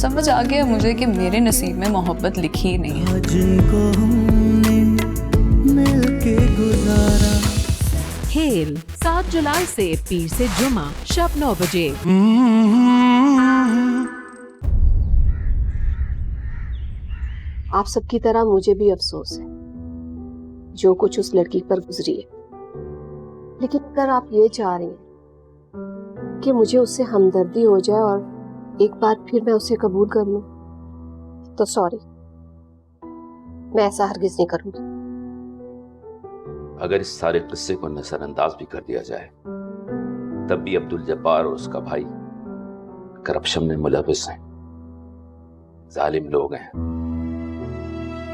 समझ आ गया मुझे कि मेरे नसीब में मोहब्बत लिखी ही नहीं है। खेल 7 जुलाई से पीर से जुमा शब 9 बजे। आप सबकी तरह मुझे भी अफसोस है जो कुछ उस लड़की पर गुजरी है, लेकिन अगर आप ये चाह रही हैं कि मुझे उससे हमदर्दी हो जाए और एक बार फिर मैं उसे कबूल कर लूं, तो सॉरी, मैं ऐसा हरगिज नहीं करूंगी। अगर इस सारे किस्से को नजरअंदाज भी कर दिया जाए तब भी अब्दुल जब्बार और उसका भाई करप्शन में मुलविस हैं, जालिम लोग हैं,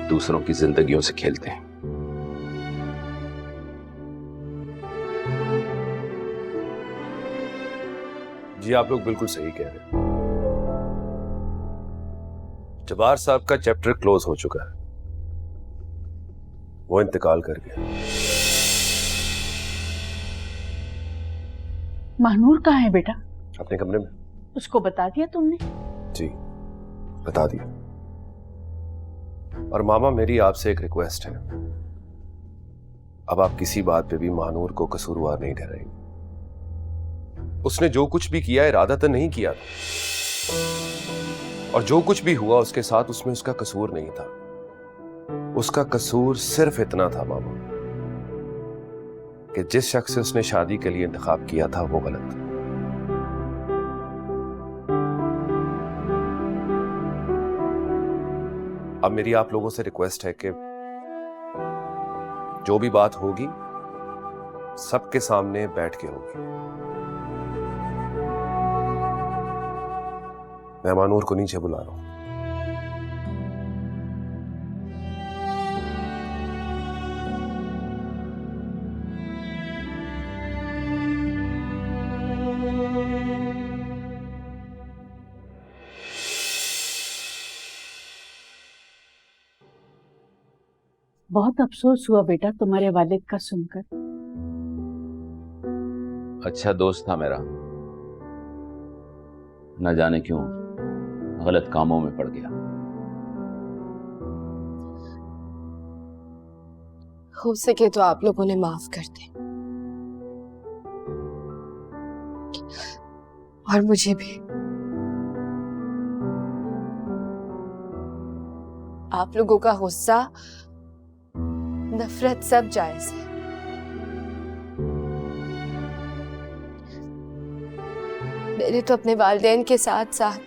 दूसरों की जिंदगियों से खेलते हैं। जी आप लोग बिल्कुल सही कह रहे हैं। जब्बार साहब का चैप्टर क्लोज हो चुका है, वो इंतकाल कर गया। महानूर कहाँ है बेटा? अपने कमरे में। उसको बता दिया तुमने? जी बता दिया। और मामा मेरी आपसे एक रिक्वेस्ट है, अब आप किसी बात पे भी महानूर को कसूरवार नहीं ठहराएंगे। उसने जो कुछ भी किया इरादतन नहीं किया था, और जो कुछ भी हुआ उसके साथ उसमें उसका कसूर नहीं था। उसका कसूर सिर्फ इतना था मामा कि जिस शख्स से उसने शादी के लिए इंतखाब किया था वो गलत था। अब मेरी आप लोगों से रिक्वेस्ट है कि जो भी बात होगी सबके सामने बैठ के होगी। मैं मानूर को नीचे बुला रहा हूं। बहुत अफसोस हुआ बेटा तुम्हारे वालिद का सुनकर। अच्छा दोस्त था मेरा, न जाने क्यों गलत कामों में पड़ गया। हो सके तो आप लोगों ने माफ कर दे, और मुझे भी। आप लोगों का गुस्सा, नफरत सब जायज है। मैंने तो अपने वालिदैन के साथ साथ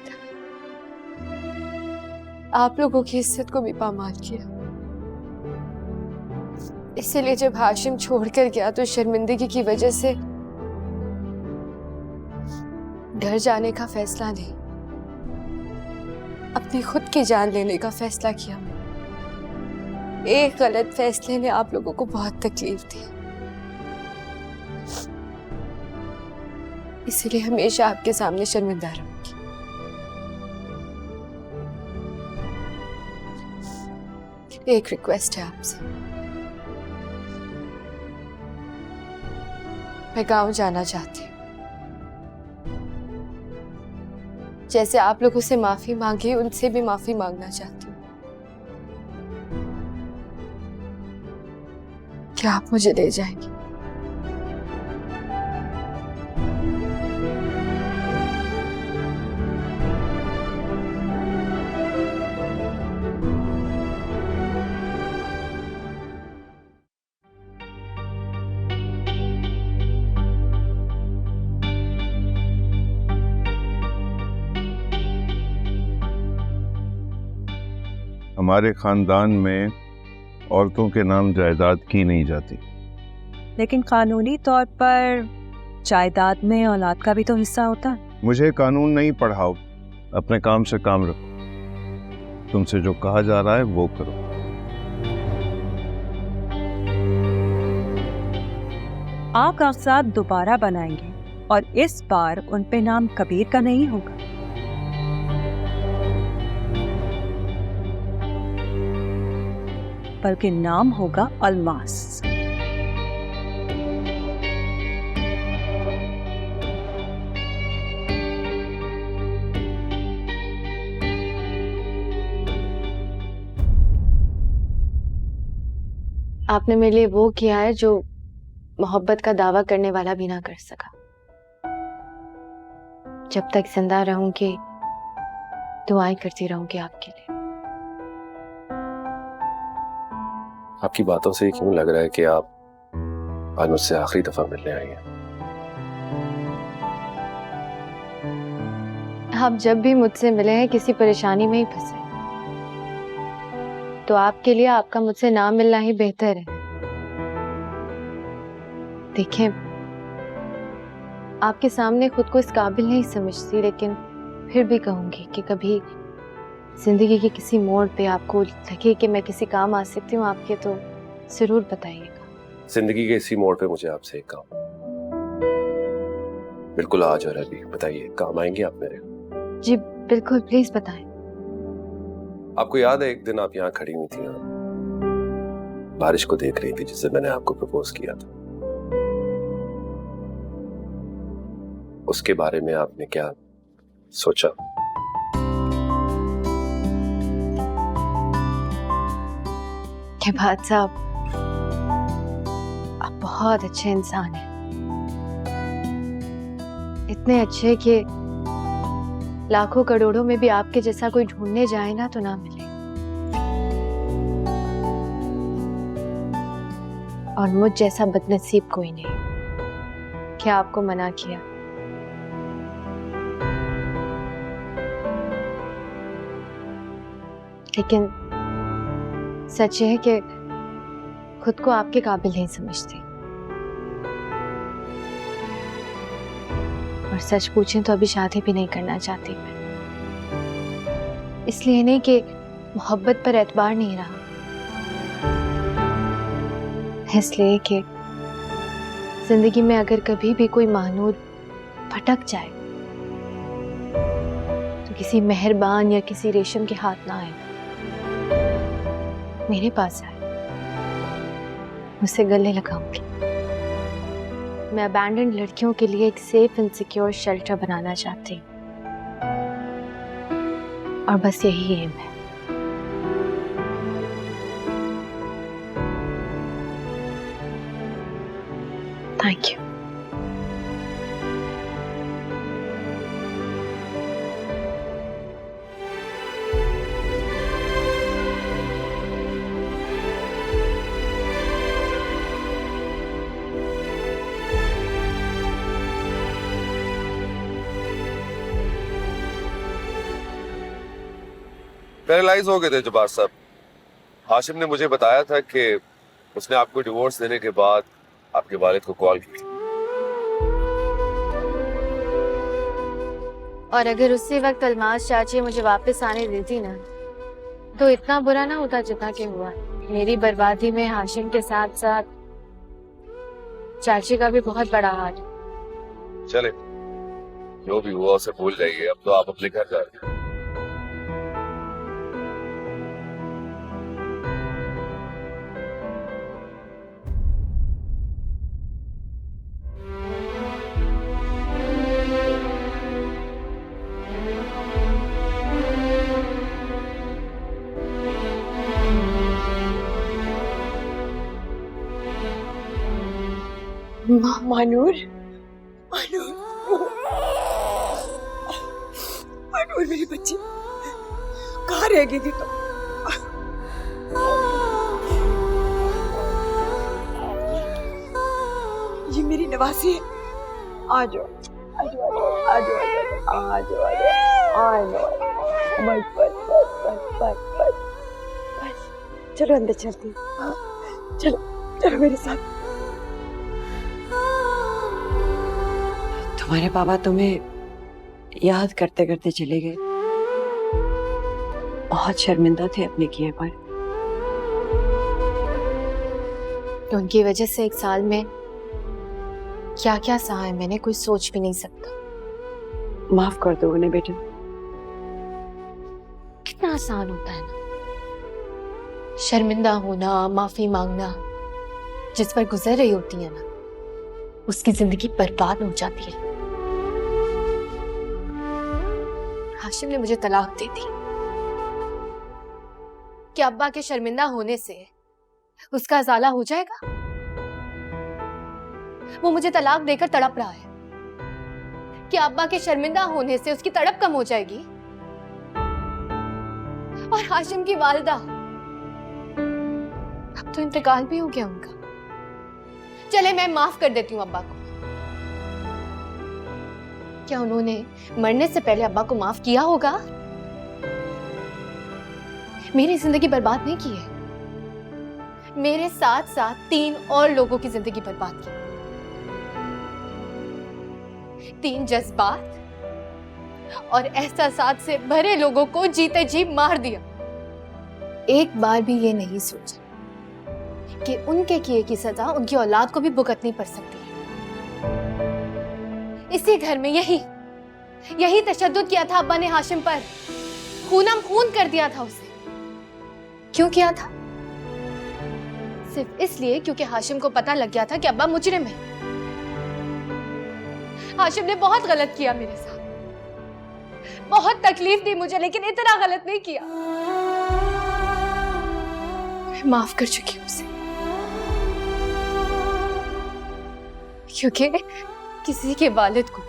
आप लोगों की इज्जत को भी पामाल किया। इसलिए जब हाशिम छोड़कर गया तो शर्मिंदगी की वजह से घर जाने का फैसला नहीं, अपनी खुद की जान लेने का फैसला किया। एक गलत फैसले ने आप लोगों को बहुत तकलीफ दी, इसलिए हमेशा आपके सामने शर्मिंदा रहूंगी। एक रिक्वेस्ट है आपसे, मैं गांव जाना चाहती हूँ। जैसे आप लोगों से माफी मांगी, उनसे भी माफी मांगना चाहती हूँ। क्या आप मुझे ले जाएंगे? हमारे खानदान में औरतों के नाम जायदाद की नहीं जाती। लेकिन कानूनी तौर पर जायदाद में औलाद का भी तो हिस्सा होता है। मुझे कानून नहीं पढ़ाओ, अपने काम से काम रखो। तुमसे जो कहा जा रहा है वो करो। आप कागजात दोबारा बनाएंगे और इस बार उन पे नाम कबीर का नहीं होगा। बल्कि नाम होगा अलमास। आपने मेरे लिए वो किया है जो मोहब्बत का दावा करने वाला भी ना कर सका। जब तक जिंदा रहूंगी दुआएं करती रहूंगी आपके लिए। आपकी बातों से क्यों लग रहा है कि आप आज मुझसे आखिरी दफा मिलने आई हैं? आप जब भी मुझसे मिले हैं किसी परेशानी में ही फंसे, तो आपके लिए आपका मुझसे ना मिलना ही बेहतर है। देखिए, आपके सामने खुद को इस काबिल नहीं समझती, लेकिन फिर भी कहूंगी कि कभी जिंदगी के किसी मोड़ पे आपको लगे कि मैं किसी काम आ सकती हूँ आपके, तो जरूर बताइएगा। जिंदगी के इसी मोड़ पे मुझे आपसे एक काम, बिल्कुल आज और अभी बताइए, काम आएंगे आप मेरे? जी बिल्कुल, प्लीज बताएं। आपको याद है एक दिन आप यहाँ खड़ी हुई थी, आप बारिश को देख रही थी जिससे मैंने आपको प्रपोज किया था। उसके बारे में आपने क्या सोचा? के बाद साहब, आप बहुत अच्छे इंसान हैं, इतने अच्छे कि लाखों करोड़ों में भी आपके जैसा कोई ढूंढने जाए ना तो ना मिले। और मुझ जैसा बदनसीब कोई नहीं। क्या आपको मना किया? लेकिन सच है कि खुद को आपके काबिल नहीं समझती। और सच पूछें तो अभी शादी भी नहीं करना चाहती मैं। इसलिए नहीं कि मोहब्बत पर एतबार नहीं रहा, इसलिए कि जिंदगी में अगर कभी भी कोई महानूर भटक जाए तो किसी मेहरबान या किसी रेशम के हाथ ना आए, मेरे पास आए, मुझसे गले लगाऊंगी। मैं अबैंडन्ड लड़कियों के लिए एक सेफ एंड सिक्योर शेल्टर बनाना चाहती हूँ, और बस यही एम है। Thank you. पैरालाइज हो गए थे जब्बार साहब। हाशिम ने मुझे बताया था कि उसने आपको डिवोर्स देने के बाद आपके वालिद को कॉल की थी। और अगर उसी वक्त अलमास चाची मुझे वापस आने देती ना, तो इतना बुरा ना होता जितना कि हुआ। मेरी बर्बादी में हाशिम के साथ साथ चाची का भी बहुत बड़ा हाथ। चले, जो भी हुआ उसे भूल जाइए, अब तो आप अपने घर जा रहे हैं। मानूर, मानूर, मानूर मेरी बच्ची, कहाँ रह गई थी तुम? ये मेरी नवासी है। आ जाओ, आ जाओ, आ जाओ, आ जाओ, आ जाओ, बस बस बस बस बस बस, चलो अंदर चलते हैं। चलो चलो मेरे साथ। तुम्हारे पापा तुम्हें याद करते करते चले गए, बहुत शर्मिंदा थे अपने किए पर। तो उनकी वजह से एक साल में क्या क्या सहा है मैंने, कोई सोच भी नहीं सकता। माफ कर दो उन्हें बेटा। कितना आसान होता है ना शर्मिंदा होना, माफी मांगना। जिस पर गुजर रही होती है ना, उसकी जिंदगी बर्बाद हो जाती है। हाशिम ने मुझे तलाक दे दी कि अब्बा के शर्मिंदा होने से उसका अजाला हो जाएगा। वो मुझे तलाक देकर तड़प रहा है, क्या अब्बा के शर्मिंदा होने से उसकी तड़प कम हो जाएगी? और हाशिम की वालिदा, अब तो इंतकाल भी हो गया उनका। चले मैं माफ कर देती हूँ अब्बा को। क्या उन्होंने मरने से पहले अब्बा को माफ किया होगा? मेरी जिंदगी बर्बाद नहीं की है, मेरे साथ साथ 3 और लोगों की जिंदगी बर्बाद की। 3 जज्बात और एहसासात से भरे लोगों को जीते जी मार दिया। एक बार भी ये नहीं सोचा कि उनके किए की सजा उनकी औलाद को भी भुगतनी पड़ सकती है। इसी घर में यही तशद्दुद किया था अब्बा ने हाशिम पर, खूनम खून कर दिया था उसे। क्यों किया था? सिर्फ इसलिए क्योंकि हाशिम को पता लग गया था कि अब्बा मुजरिम है। हाशिम ने बहुत गलत किया मेरे साथ, बहुत तकलीफ दी मुझे, लेकिन इतना गलत नहीं किया। मैं माफ कर चुकी हूं उसे, क्योंकि किसी के वालिद को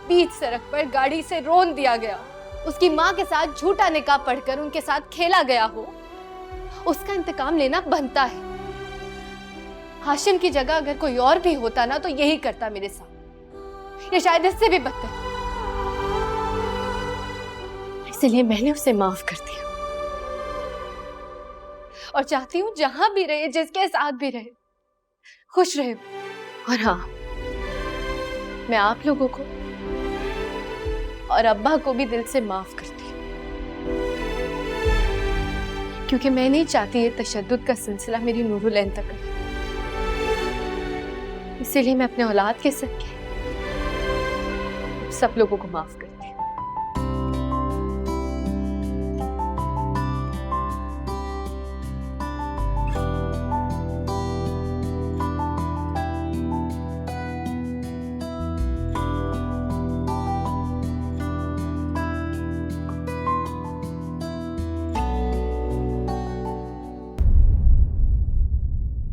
बीच सड़क पर गाड़ी से रोन दिया गया, उसकी माँ के साथ झूठा निकाह पढ़कर उनके साथ खेला गया हो, उसका इंतकाम लेना बनता है। हाशिम की जगह अगर कोई और भी होता ना तो यही करता मेरे साथ, या शायद इससे भी बदतर। इसलिए मैंने उसे माफ कर दिया और चाहती हूँ जहां भी रहे, जिसके साथ भी रहे, खुश रहे। और हाँ, मैं आप लोगों को और अब्बा को भी दिल से माफ करती हूँ, क्योंकि मैं नहीं चाहती ये तशद्दुद का सिलसिला मेरी नूरुलैन तक रहे। इसीलिए मैं अपने औलाद के सदके सब लोगों को माफ करती हूँ।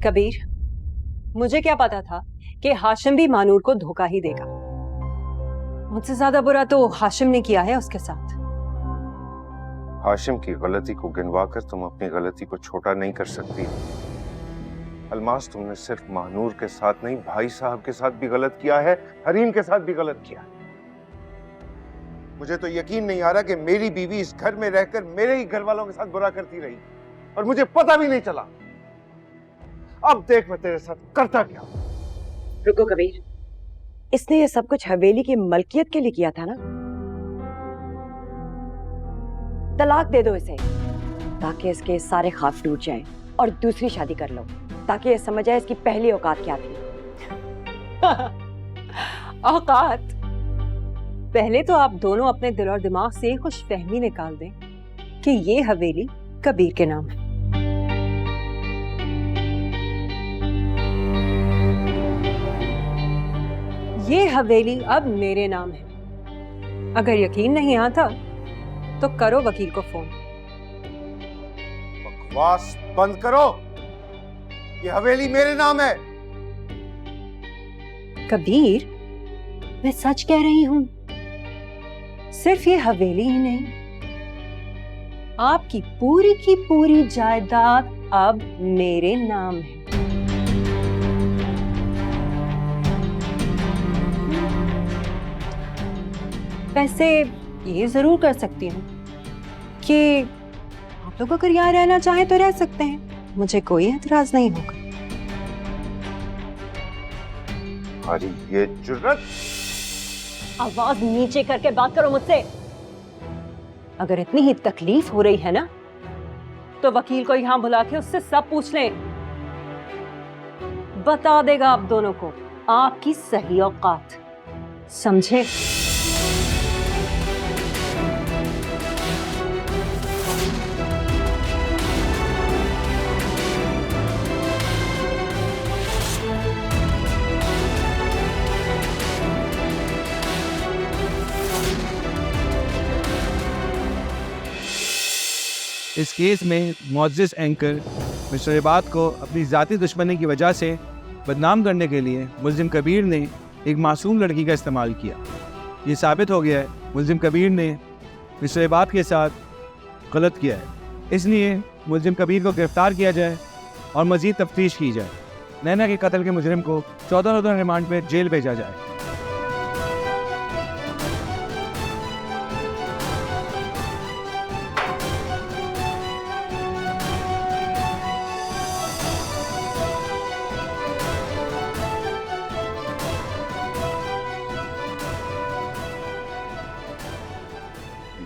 कबीर, मुझे क्या पता था कि हाशिम भी मानूर को धोखा ही देगा। मुझसे ज्यादा बुरा तो हाशिम ने किया है उसके साथ। हाशिम की गलती को गिनवाकर तुम अपनी गलती को छोटा नहीं कर सकती। अलमास, तुमने सिर्फ मानूर के साथ नहीं, भाई साहब के साथ भी गलत किया है, हरीम के साथ भी गलत किया है। मुझे तो यकीन नहीं आ रहा कि मेरी बीवी इस घर में रहकर मेरे ही घर वालों के साथ बुरा करती रही और मुझे पता भी नहीं चला। अब देख मैं तेरे साथ करता क्या। रुको कबीर, इसने ये सब कुछ हवेली की मलकियत के लिए किया था ना? तलाक दे दो इसे ताकि इसके सारे ख्वाब टूट जाएं और दूसरी शादी कर लो, ताकि ये समझ आए इसकी पहली औकात क्या थी। औकात? पहले तो आप दोनों अपने दिल और दिमाग से खुशफहमी निकाल दें कि ये हवेली कबीर के नाम है। ये हवेली अब मेरे नाम है। अगर यकीन नहीं आता तो करो वकील को फोन। बकवास बंद करो, ये हवेली मेरे नाम है। कबीर, मैं सच कह रही हूं। सिर्फ ये हवेली ही नहीं, आपकी पूरी की पूरी जायदाद अब मेरे नाम है। वैसे ये जरूर कर सकती हूँ कि आप लोग अगर यहाँ रहना चाहें तो रह सकते हैं, मुझे कोई एतराज नहीं होगा। अरे ये जुर्रत! आवाज नीचे करके बात करो मुझसे। अगर इतनी ही तकलीफ हो रही है ना तो वकील को यहाँ बुला के उससे सब पूछ लें, बता देगा आप दोनों को आपकी सही औकात। समझे? इस केस में मुअज़्ज़िज़ एंकर मिस्टर इबाद को अपनी ज़ाती दुश्मनी की वजह से बदनाम करने के लिए मुल्जिम कबीर ने एक मासूम लड़की का इस्तेमाल किया। ये साबित हो गया है मुल्जिम कबीर ने मिस्टर इबाद के साथ गलत किया है, इसलिए मुल्जिम कबीर को गिरफ्तार किया जाए और मज़ीद तफ्तीश की जाए। नैना के कत्ल के मुजरिम को 14 रोज़ा रिमांड पर जेल भेजा जाए।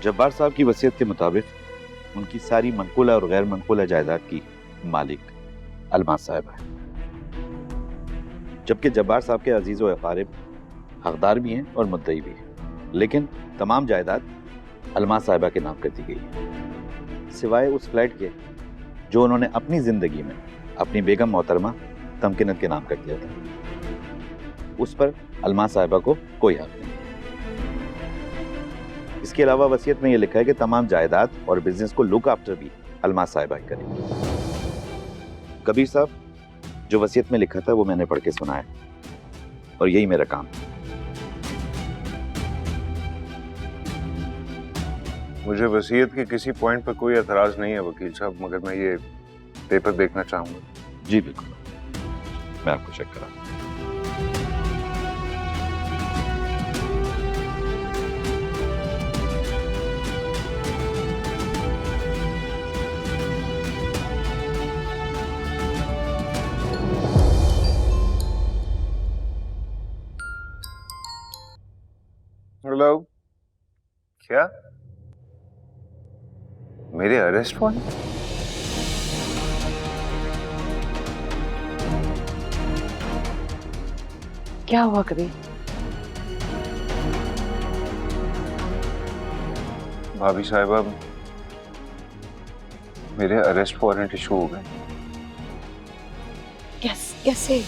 जब्बार साहब की वसीयत के मुताबिक उनकी सारी मनकूला और गैर मनकूला जायदाद की मालिक अलमास साहब है, जबकि जब्बार साहब के अजीज़ व अकारिब हकदार भी हैं और मुद्दई भी हैं, लेकिन तमाम जायदाद अलमास साहिबा के नाम कर दी गई है, सिवाय उस फ्लैट के जो उन्होंने अपनी ज़िंदगी में अपनी बेगम मोहतरमा तमकिनत के नाम कर दिया था। उस पर अलमास साहिबा को कोई हक नहीं। इसके अलावा वसीयत में यह लिखा है कि तमाम जायदाद और बिजनेस को लुक आफ्टर भी अलमास साहिबा ही करेंगे। कबीर साहब, जो वसीयत में लिखा था वो मैंने पढ़ के सुनाया और यही मेरा काम है। मुझे वसीयत के किसी पॉइंट पर कोई एतराज नहीं है वकील साहब, मगर मैं ये पेपर देखना चाहूंगा। जी बिल्कुल, मैं आपको चेक करा। हेलो, क्या मेरे अरेस्ट वारंट? क्या हुआ कबीर? भाभी साहिबा, मेरे अरेस्ट वारंट इशू हो गए। कैसे?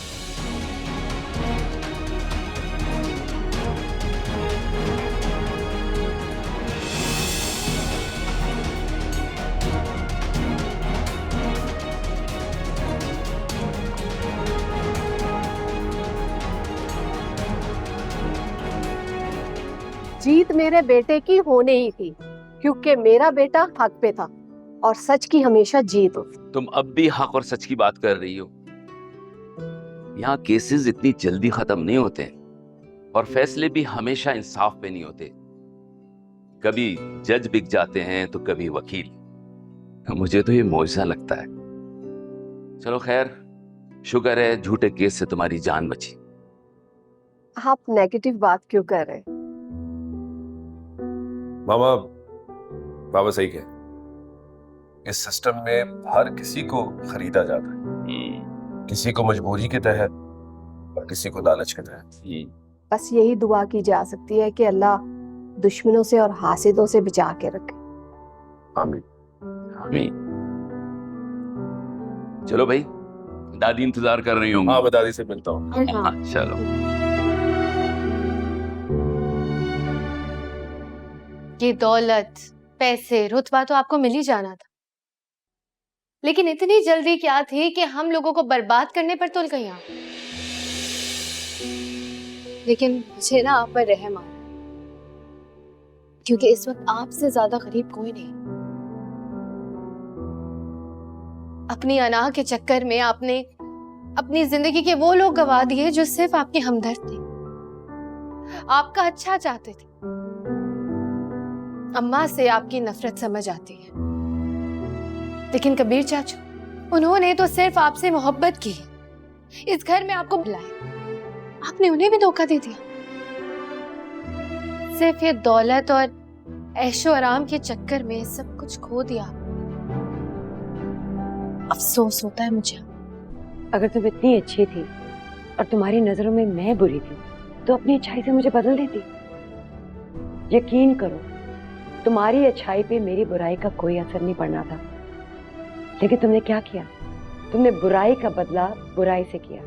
जीत मेरे बेटे की होने ही थी, क्योंकि मेरा बेटा हक पे था और सच की हमेशा जीत हो। तुम अब भी हक और सच की बात कर रही हो। यहाँ केसेस इतनी जल्दी खत्म नहीं होते और फैसले भी हमेशा इंसाफ पे नहीं होते। कभी जज बिक जाते हैं तो कभी वकील। मुझे तो ये मौजज़ा लगता है। चलो खैर, शुक्र है झूठे केस से तुम्हारी जान बची। आप नेगेटिव बात क्यों कर रहे हैं? मामा, बाबा सही कहे। इस सिस्टम में हर किसी को खरीदा जाता है, किसी को मजबूरी के तहत और किसी को लालच के तहत। बस यही दुआ की जा सकती है कि अल्लाह दुश्मनों से और हासिदों से बचा के रखे। आमीन। आमीन। चलो भाई, दादी इंतजार कर रही होंगी। हाँ, मैं दादी से मिलता हूँ। हाँ, चलो। ये दौलत, पैसे, रुतबा तो आपको मिल ही जाना था, लेकिन इतनी जल्दी क्या थी कि हम लोगों को बर्बाद करने पर तुल गई आप। लेकिन मुझे ना आप पर रहम आ रहा है, क्योंकि इस वक्त आपसे ज्यादा गरीब कोई नहीं। अपनी अनाह के चक्कर में आपने अपनी जिंदगी के वो लोग गवा दिए जो सिर्फ आपके हमदर्द थे, आपका अच्छा चाहते थे। अम्मा से आपकी नफरत समझ आती है, लेकिन कबीर चाचू, उन्होंने तो सिर्फ आपसे मोहब्बत की। इस घर में आपको बुलाया, आपने उन्हें भी धोखा दे दिया। सिर्फ ये दौलत और ऐशो आराम के चक्कर में सब कुछ खो दिया। अफसोस होता है मुझे। अगर तुम इतनी अच्छी थी और तुम्हारी नजरों में मैं बुरी थी, तो अपनी अच्छाई से मुझे बदल देती। यकीन करो, तुम्हारी अच्छाई पे मेरी बुराई का कोई असर नहीं पड़ना था, लेकिन तुमने क्या किया? तुमने बुराई का बदला बुराई से किया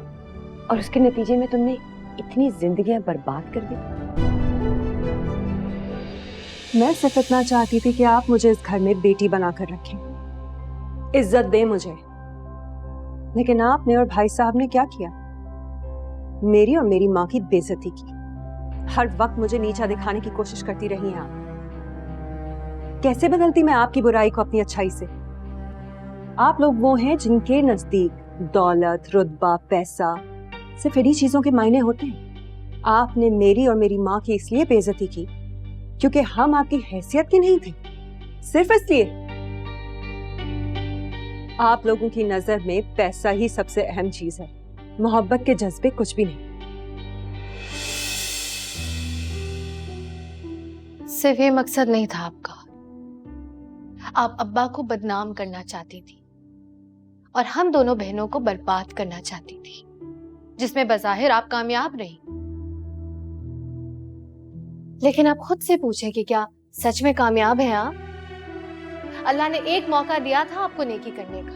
और उसके नतीजे में तुमने इतनी जिंदगियां बर्बाद कर दी। मैं सिर्फ इतना चाहती थी कि आप मुझे इस घर में बेटी बनाकर रखें, इज्जत दें मुझे, लेकिन आपने और भाई साहब ने क्या किया? मेरी और मेरी माँ की बेइज्जती की। हर वक्त मुझे नीचा दिखाने की कोशिश करती रही हैं आप। कैसे बदलती मैं आपकी बुराई को अपनी अच्छाई से? आप लोग वो हैं जिनके नजदीक दौलत, रुतबा, पैसा सिर्फ इन्हीं चीजों के मायने होते हैं। आपने मेरी और मेरी माँ की इसलिए बेइज्जती की क्योंकि हम आपकी हैसियत की नहीं थे, सिर्फ इसलिए। आप लोगों की नजर में पैसा ही सबसे अहम चीज है, मोहब्बत के जज्बे कुछ भी नहीं। सिर्फ ये मकसद नहीं था आपका। आप अब्बा को बदनाम करना चाहती थी और हम दोनों बहनों को बर्बाद करना चाहती थी, जिसमें बज़ाहिर आप कामयाब रही। लेकिन आप खुद से पूछें कि क्या सच में कामयाब हैं आप? अल्लाह ने एक मौका दिया था आपको नेकी करने का,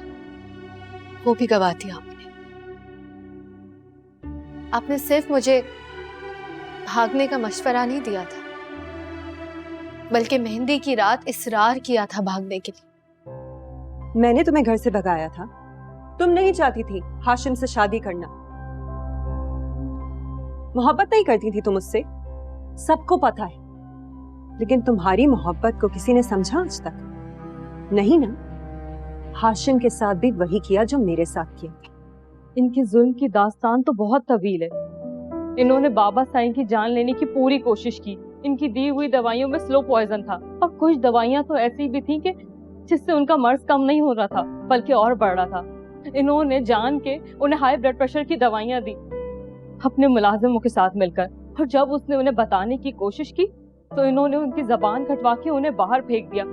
वो भी गवा दिया आपने। आपने सिर्फ मुझे भागने का मशवरा नहीं दिया था, बल्कि मेहंदी की रात इसरार किया था भागने के लिए। मैंने तुम्हें घर से भगाया था। तुम नहीं चाहती थी हाशिम से शादी करना, मोहब्बत नहीं करती थी तुम उससे, सबको पता है। लेकिन तुम्हारी मोहब्बत को किसी ने समझा आज तक? नहीं ना। हाशिम के साथ भी वही किया जो मेरे साथ किया। इनकी जुल्म की दास्तान तो बहुत तवील है। इन्होंने बाबा साईं की जान लेने की पूरी कोशिश की। इनकी दी हुई दवाइयों में स्लो पॉइजन था और कुछ दवाइयां तो ऐसी भी थी कि जिससे उनका मर्ज कम नहीं हो रहा था बल्कि और बढ़ रहा था। इन्होंने जान के उन्हें हाई ब्लड प्रेशर की दवाइयां दी अपने मुलाजिमों के साथ मिलकर, और जब उसने उन्हें बताने की कोशिश की तो इन्होंने उनकी जबान कटवा के उन्हें बाहर फेंक दिया।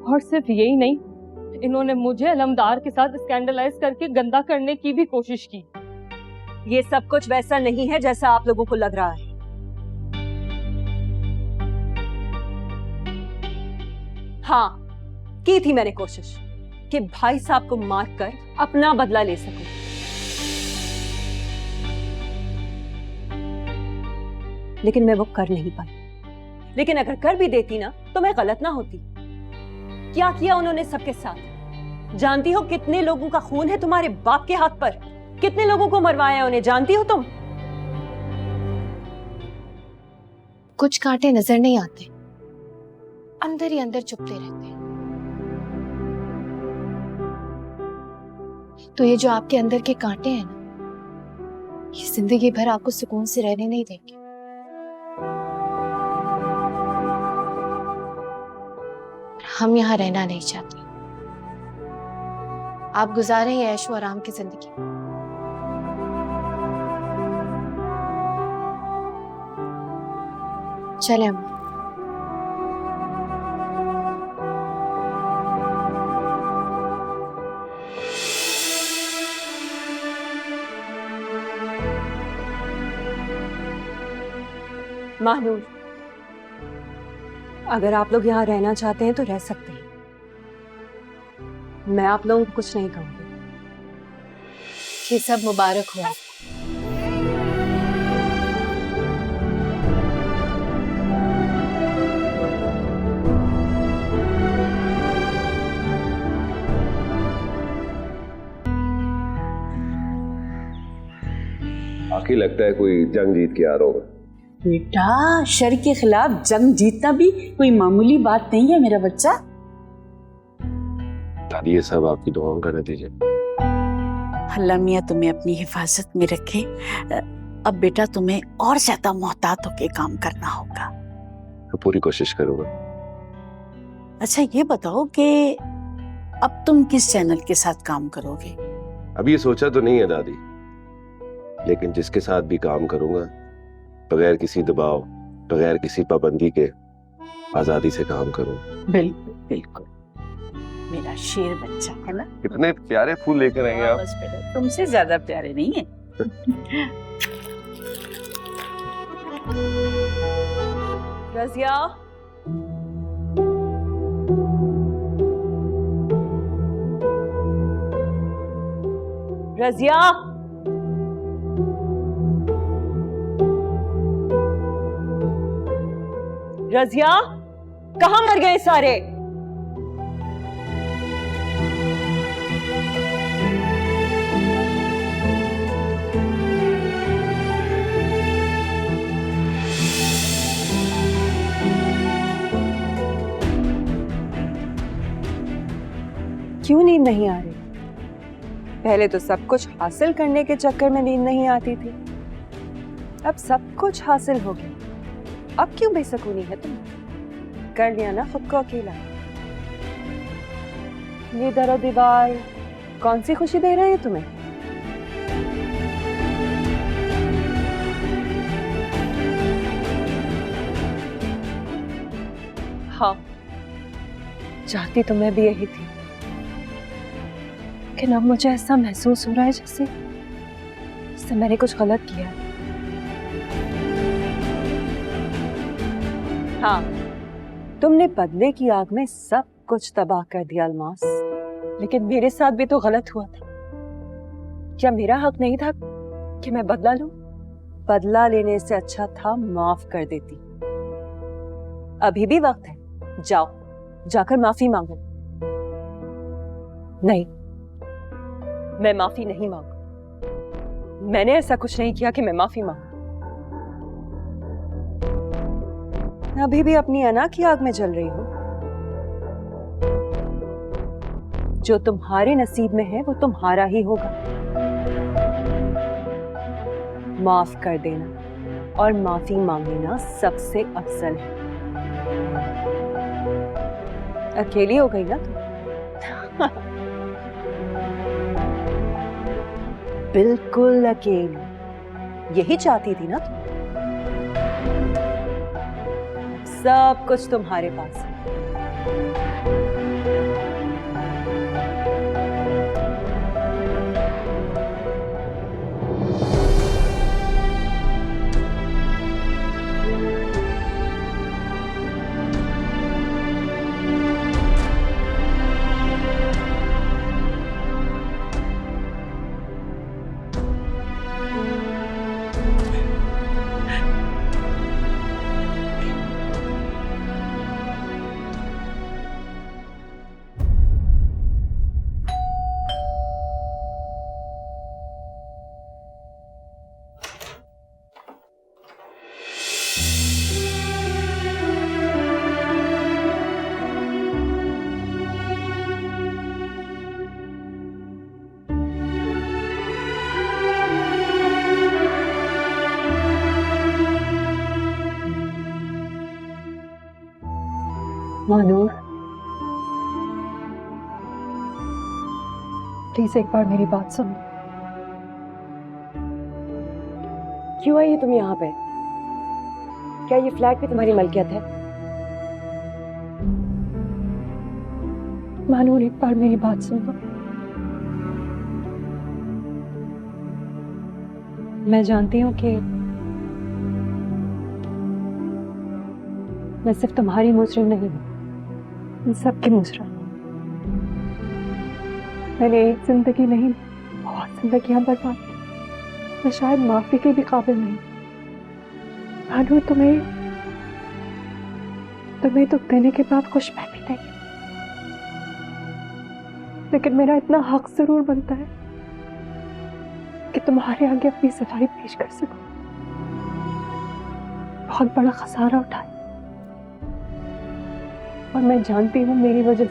और सिर्फ यही नहीं, इन्होंने मुझे अलमदार के साथ स्कैंडलाइज करके गंदा करने की भी कोशिश की। ये सब कुछ वैसा नहीं है जैसा आप लोगों को लग रहा है। हाँ, की थी मैंने कोशिश कि भाई साहब को मारकर अपना बदला ले सकूं। लेकिन मैं वो कर नहीं पाई। लेकिन अगर कर भी देती ना तो मैं गलत ना होती। क्या किया उन्होंने सबके साथ? जानती हो कितने लोगों का खून है तुम्हारे बाप के हाथ पर? कितने लोगों को मरवाया उन्हें, जानती हो तुम? कुछ कांटे नजर नहीं आते, अंदर ही अंदर चुपते रहते हैं। तो ये जो आपके अंदर के कांटे हैं ना, ये जिंदगी भर आपको सुकून से रहने नहीं देंगे। हम यहाँ रहना नहीं चाहते। आप गुजारे हैं ऐशो आराम की जिंदगी। चले हम। महानूर, अगर आप लोग यहाँ रहना चाहते हैं तो रह सकते हैं। मैं आप लोगों को कुछ नहीं कहूंगी। ये सब मुबारक हो। आखिर लगता है कोई जंग जीत के आ रहा होगा। बेटा, शर के खिलाफ जंग जीतना भी कोई मामूली बात नहीं है मेरा बच्चा। दादी, ये सब आपकी दुआओं का नतीजा। अल्लाह मियाँ तुम्हें अपनी हिफाजत में रखे। अब बेटा तुम्हें और ज्यादा मोहतात होके काम करना होगा। मैं पूरी कोशिश करूंगा। अच्छा ये बताओ कि अब तुम किस चैनल के साथ काम करोगे? अभी ये सोचा तो नहीं है दादी, लेकिन जिसके साथ भी काम करूंगा बगैर किसी दबाव, बगैर किसी पाबंदी के आजादी से काम करूंगा। बिल्कुल बिल्कुल, मेरा शेर बच्चा है ना। कितने प्यारे फूल लेकर आएंगे आप। बस बेटा, तुमसे ज्यादा प्यारे नहीं है। रजिया, रजिया, रजिया, कहाँ मर गए सारे? क्यों नींद नहीं आ रही? पहले तो सब कुछ हासिल करने के चक्कर में नींद नहीं आती थी, अब सब कुछ हासिल हो गया, अब क्यों बेसुकूनी है तुम? कर लिया ना खुद को अकेला। ये दरो दीवार कौन सी खुशी दे रहे हैं तुम्हें? हाँ, चाहती तो मैं भी यही थी, लेकिन अब मुझे ऐसा महसूस हो रहा है जैसे मैंने कुछ गलत किया। हाँ, तुमने बदले की आग में सब कुछ तबाह कर दिया अलमास, लेकिन मेरे साथ भी तो गलत हुआ था। क्या मेरा हक नहीं था कि मैं बदला लूं? बदला लेने से अच्छा था माफ कर देती। अभी भी वक्त है, जाओ जाकर माफी मांगो। नहीं, मैं माफी नहीं मांगू। मैंने ऐसा कुछ नहीं किया कि मैं माफी मांगू। अभी भी अपनी अना की आग में जल रही हूं। जो तुम्हारे नसीब में है वो तुम्हारा ही होगा। माफ कर देना और माफी मांगना सबसे अफजल है। अकेली हो गई ना तुम? बिल्कुल अकेली, यही चाहती थी ना तुम? सब कुछ तुम्हारे पास है। मानूर, प्लीज एक बार मेरी बात सुनो। क्यों आई तुम यहाँ पे? क्या ये फ्लैट भी तुम्हारी मलकियत है? मानूर, एक बार मेरी बात सुनो। मैं जानती हूँ कि मैं सिर्फ तुम्हारी मुजरिम नहीं हूँ, इन सबकी मुजरिम। मैंने एक जिंदगी नहीं, बहुत जिंदगियां बर्बाद की। मैं शायद माफी के भी काबिल नहीं। भानु, तुम्हें दुख देने के बाद खुश मैं भी नहीं, लेकिन मेरा इतना हक जरूर बनता है कि तुम्हारे आगे अपनी सफाई पेश कर सकूं। बहुत बड़ा खसारा उठाया और मैं जानती हूँ मेरी वजह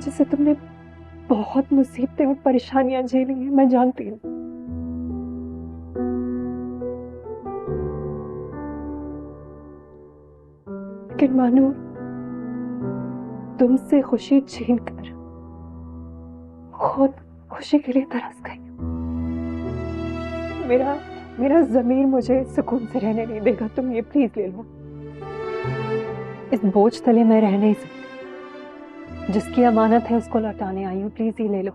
से तुमने बहुत मुसीबतें और परेशानियां झेली हैं। मैं जानती हूँ, लेकिन मानो तुमसे खुशी छीन कर खुद खुशी के लिए तरस गई। मेरा जमीर मुझे सुकून से रहने नहीं देगा। तुम ये प्लीज ले लो। इस बोझ तले मैं रह नहीं सकती। जिसकी अमानत है उसको लौटाने आई हूँ। प्लीज ये ले लो।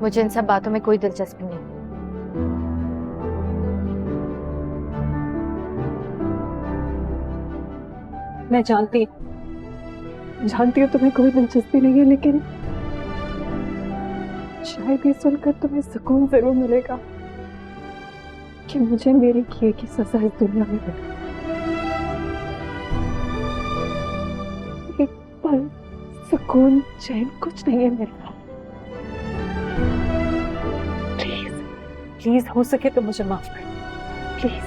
मुझे इन सब बातों में कोई दिलचस्पी नहीं। मैं जानती हूँ तुम्हें कोई दिलचस्पी नहीं है, लेकिन शायद ये सुनकर तुम्हें सुकून जरूर मिलेगा कि मुझे मेरे किए की सजा इस दुनिया में मिली। एक पल सुकून चैन कुछ नहीं है मेरे पास। प्लीज हो सके तो मुझे माफ कर दो, प्लीज।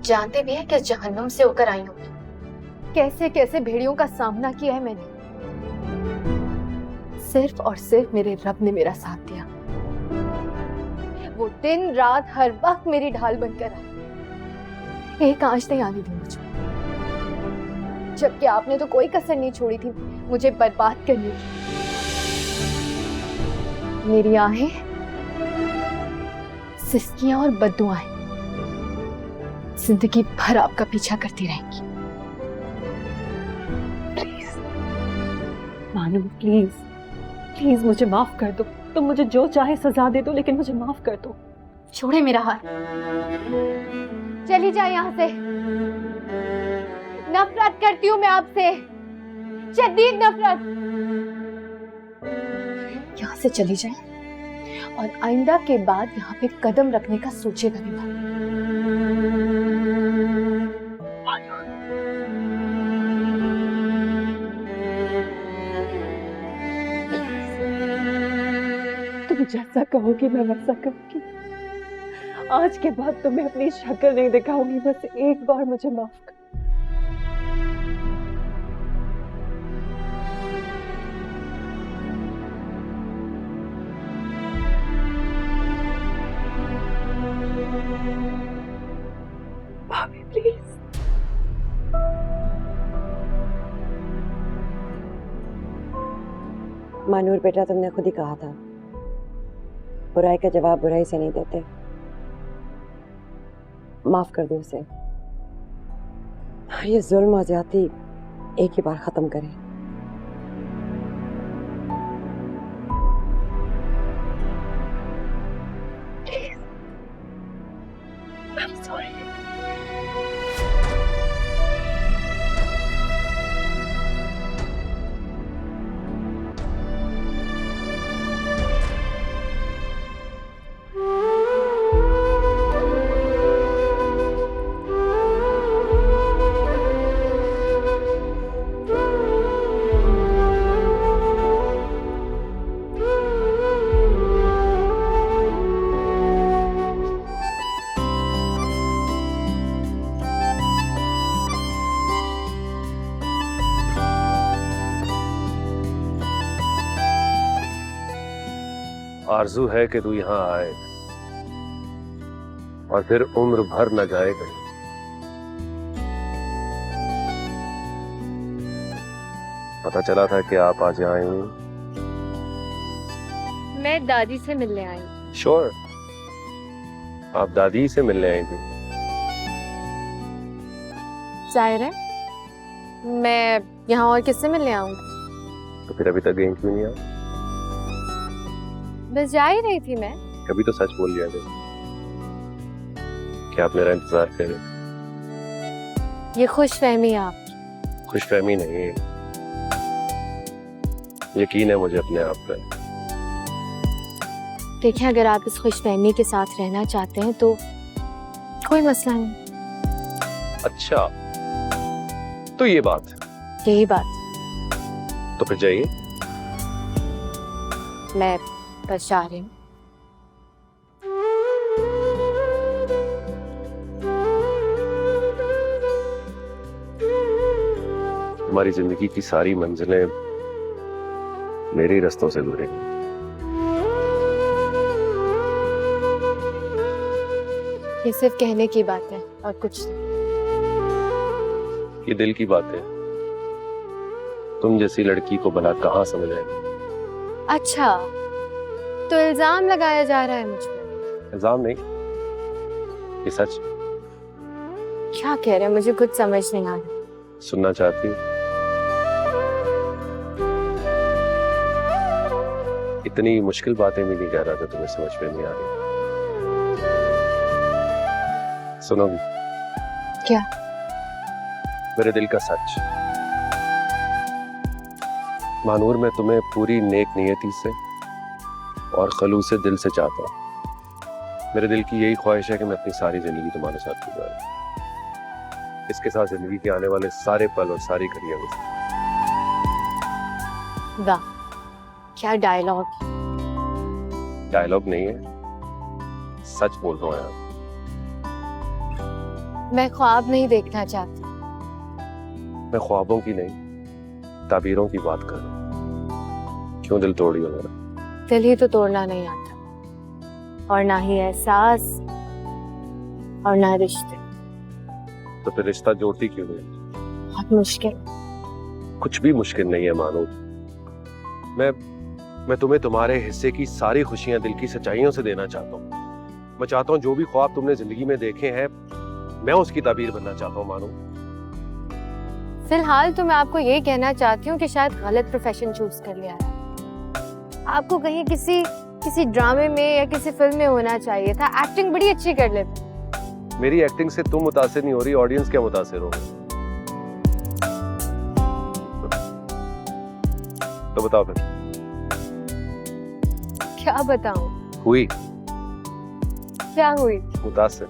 जानते भी हैं किस जहन्नुम से होकर आई हूँ, कैसे कैसे भेड़ियों का सामना किया है मैंने। सिर्फ और सिर्फ मेरे रब ने मेरा साथ दिया। वो दिन रात हर वक्त मेरी ढाल बनकर आई, एक आंच नहीं आने दी मुझे, जबकि आपने तो कोई कसर नहीं छोड़ी थी मुझे बर्बाद करने की। मेरी आहें, सिसकियां और बद्दुआएं जिंदगी भर आपका पीछा करती रहेंगी। मानू प्लीज प्लीज मुझे माफ कर दो। तुम मुझे जो चाहे सजा दे दो, लेकिन मुझे माफ कर दो। छोड़े मेरा हाथ, चली जाए यहाँ से। नफरत करती हूँ मैं आपसे, शदीद नफरत। यहाँ से चली जाए और आइंदा के बाद यहाँ पे कदम रखने का सोचेगा भी मत। तुम जैसा कहोगी मैं वैसा करूंगी। आज के बाद तुम्हें अपनी शक्ल नहीं दिखाऊंगी। बस एक बार मुझे माफ कर। भाभी प्लीज। मानूर बेटा, तुमने खुद ही कहा था बुराई का जवाब बुराई से नहीं देते। माफ कर दो उसे। ये जुल्म और ज्यादती एक ही बार खत्म करें। I'm sorry. आरजू है कि तू यहाँ आए और फिर उम्र भर न जाए कहीं। पता चला था कि आप आज आए हैं। मैं दादी से मिलने आई। श्योर, आप दादी से मिलने आई थी। जाहिर है, मैं यहाँ और किससे मिलने आऊंगी? तो फिर अभी तक गई क्यों नहीं आप? बस जा ही रही थी मैं। कभी तो सच बोल लिया था कि आप मेरा इंतजार कर रहे थे। ये खुशफहमी है आपकी। खुशफहमी नहीं है, यकीन है मुझे अपने आप पर। देखिए, अगर आप इस खुशफहमी के साथ रहना चाहते हैं तो कोई मसला नहीं। अच्छा, तो ये बात, यही बात। तो फिर जाइए। मैं बस जा रही हूँ। हमारी जिंदगी की सारी मंजिलें मेरे रास्तों से गुजरेंगी। ये सिर्फ कहने की बात है और कुछ नहीं। ये दिल की बात है। तुम जैसी लड़की को भला कहाँ समझ आएगी? अच्छा, तो इल्जाम लगाया जा रहा है मुझ पर? इल्जाम नहीं, ये सच। क्या कह रहे हैं? मुझे कुछ समझ नहीं आ रहा। सुनना चाहती हूँ? इतनी मुश्किल बातें भी नहीं कह रहा था, तुम्हें समझ में नहीं आ रही। सुनोगी? क्या? मेरे दिल का सच। मानूर, मैं तुम्हें पूरी नेक नियति से और खलूसे दिल से चाहता हूँ। मेरे दिल की यही ख्वाहिश है कि मैं अपनी सारी जिंदगी तुम्हारे साथ गुजारूं। इसके साथ जिंदगी के आने वाले सारे पल और सारी घड़ियां गुजारूं। वाह, क्या डायलॉग। डायलॉग नहीं है, सच बोल रहा हूँ यार। मैं ख्वाब नहीं देखना चाहती। मैं ख्वाबों की नहीं, ताबीरों की बात कर रहा हूँ। क्यों दिल तोड़ी हो मेरा? दिल ही तो तोड़ना नहीं आता, और ना ही एहसास और ना रिश्ते। तो फिर रिश्ता जोड़ती क्यों नहीं? बहुत मुश्किल। कुछ भी मुश्किल नहीं है मानो। मैं तुम्हें तुम्हारे हिस्से की सारी खुशियां दिल की सच्चाइयों से देना चाहता हूँ। मैं चाहता हूँ जो भी ख्वाब तुमने जिंदगी में देखे हैं, मैं उसकी ताबीर बनना चाहता हूँ मानो। फिलहाल तो मैं आपको ये कहना चाहती हूँ कि शायद गलत प्रोफेशन चूज कर लिया है। आपको कहीं किसी ड्रामे में या किसी फिल्म में होना चाहिए था। एक्टिंग बड़ी अच्छी कर लेते। मेरी एक्टिंग से तुम मुतासिर नहीं हो रही, ऑडियंस क्या मुतासिर होगी? तो बताओ फिर। क्या बताऊं? हुई क्या हुई? मुतासिर।